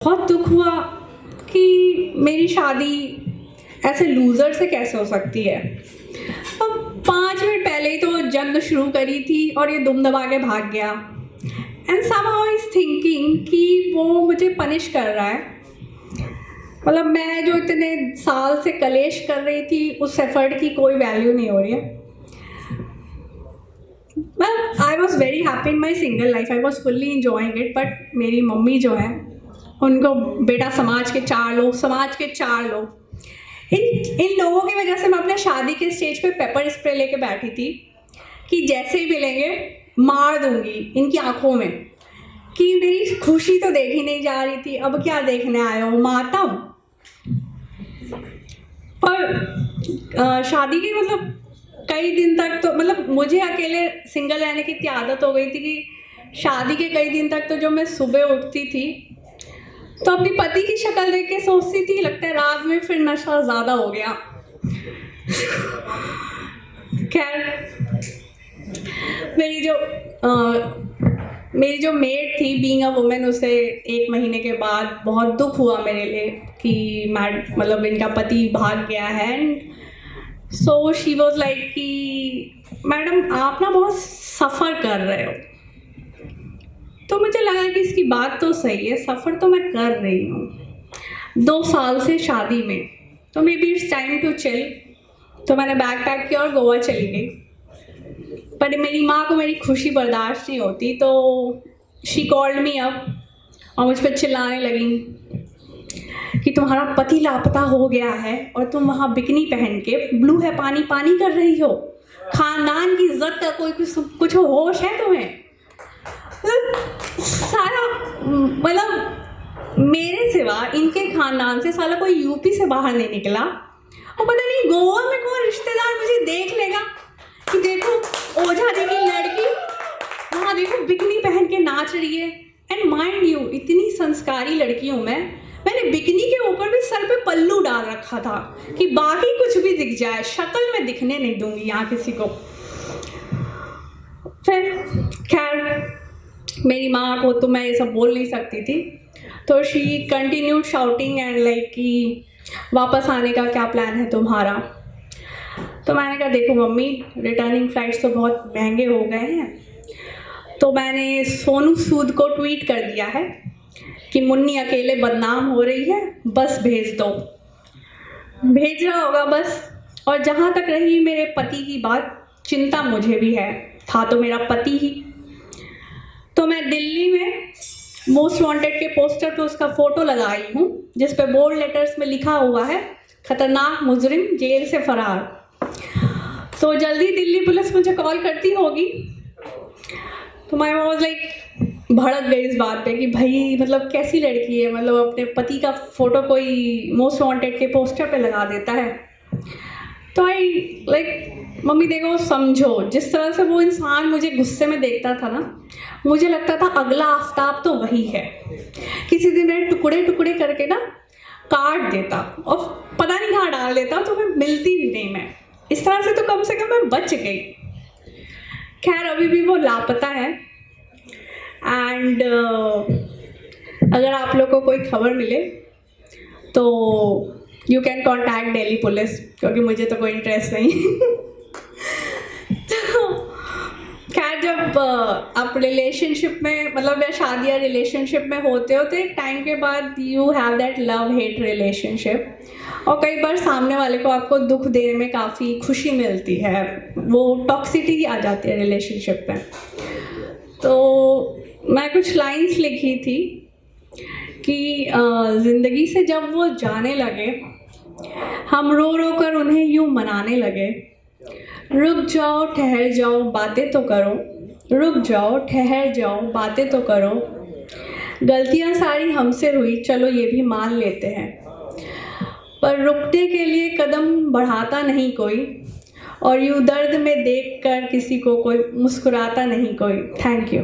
बहुत दुख हुआ कि मेरी शादी ऐसे लूज़र से कैसे हो सकती है। अब 5 मिनट पहले ही तो जंग शुरू करी थी और ये दुम दबा के भाग गया। एंड समहाउ इज थिंकिंग कि वो मुझे पनिश कर रहा है। मतलब मैं जो इतने साल से कलेश कर रही थी उस एफर्ट की कोई वैल्यू नहीं हो रही है। I was very happy in my single life, I was fully enjoying it. But मेरी मम्मी जो है उनको बेटा समाज के 4 लोग इन लोगों की वजह से मैं अपने शादी के स्टेज पे पेपर स्प्रे लेके बैठी थी कि जैसे ही मिलेंगे मार दूंगी इनकी आंखों में, कि मेरी खुशी तो देखी नहीं जा रही थी। अब क्या देखने आए हो, मातम। और शादी की मतलब कई दिन तक तो मतलब मुझे अकेले सिंगल रहने की इतनी आदत हो गई थी कि शादी के कई दिन तक तो जो मैं सुबह उठती थी तो अपनी पति की शक्ल देख के सोचती थी लगता है रात में फिर नशा ज़्यादा हो गया। खैर मेरी जो मेड थी बीइंग अ वुमेन, उसे 1 महीने के बाद बहुत दुख हुआ मेरे लिए कि मतलब इनका पति भाग गया है। And so she was like कि मैडम आप ना बहुत सफ़र कर रहे हो। तो मुझे लगा कि इसकी बात तो सही है, सफ़र तो मैं कर रही हूँ 2 साल से शादी में, तो may be it's time to chill. तो मैंने बैग पैक किया और गोवा चली गई। पर मेरी माँ को मेरी खुशी बर्दाश्त नहीं होती, तो शी कॉल्ड मी अप और मुझ पर चिल्लाने लगी कि तुम्हारा पति लापता हो गया है और तुम वहाँ बिकनी पहन के ब्लू है पानी पानी कर रही हो। खानदान की इज्जत का कोई कुछ होश है तुम्हें? सारा मतलब मेरे सिवा इनके खानदान से साला कोई यूपी से बाहर नहीं निकला। और पता नहीं गोवा में कौन रिश्तेदार मुझे देख लेगा कि देखो ओझा जी की लड़की वहाँ देखो बिकनी पहन के नाच रही है। एंड माइंड यू इतनी संस्कारी लड़की हूँ मैंने बिकनी के ऊपर भी सर पे पल्लू डाल रखा था कि बाकी कुछ भी दिख जाए शक्ल में दिखने नहीं दूंगी यहाँ किसी को। फिर खैर मेरी माँ को तो मैं ये सब बोल नहीं सकती थी, तो she continued shouting and like कि वापस आने का क्या प्लान है तुम्हारा। तो मैंने कहा देखो मम्मी रिटर्निंग फ़्लाइट्स तो बहुत महंगे हो गए हैं। तो मैंने सोनू सूद को ट्वीट कर दिया है कि मुन्नी अकेले बदनाम हो रही है, बस भेज दो। भेज रहा होगा बस। और जहाँ तक रही मेरे पति की बात, चिंता मुझे भी है, था तो मेरा पति ही। तो मैं दिल्ली में मोस्ट वांटेड के पोस्टर पे उसका फ़ोटो लगाई हूँ जिस पे बोल्ड लेटर्स में लिखा हुआ है खतरनाक मुजरिम जेल से फरार। तो जल्दी दिल्ली पुलिस मुझे कॉल करती होगी। तो मैं वाज लाइक भड़क गई इस बात पे कि भाई मतलब कैसी लड़की है, मतलब अपने पति का फ़ोटो कोई मोस्ट वांटेड के पोस्टर पे लगा देता है। तो आई लाइक मम्मी देखो समझो, जिस तरह से वो इंसान मुझे गुस्से में देखता था ना, मुझे लगता था अगला आफ्ताब तो वही है। किसी दिन मैं टुकड़े टुकड़े करके ना काट देता और पता नहीं कहाँ डाल देता, तो मैं मिलती भी नहीं। मैं इस तरह से तो कम से कम मैं बच गई। खैर अभी भी वो लापता है। एंड अगर आप लोग को कोई खबर मिले तो you can contact Delhi police, क्योंकि मुझे तो कोई इंटरेस्ट नहीं। तो खैर जब आप रिलेशनशिप में मतलब या शादी या रिलेशनशिप में होते हो तो एक टाइम के बाद you have that love hate relationship, और कई बार सामने वाले को आपको दुख देने में काफ़ी खुशी मिलती है, वो टॉक्सिसिटी आ जाती है रिलेशनशिप में। तो मैं कुछ लाइंस लिखी थी कि ज़िंदगी से जब वो जाने लगे हम रो रो कर उन्हें यूँ मनाने लगे। रुक जाओ ठहर जाओ बातें तो करो, रुक जाओ ठहर जाओ बातें तो करो। गलतियाँ सारी हमसे हुई चलो ये भी मान लेते हैं, पर रुकने के लिए कदम बढ़ाता नहीं कोई, और यूँ दर्द में देखकर किसी को कोई मुस्कुराता नहीं कोई। Thank you.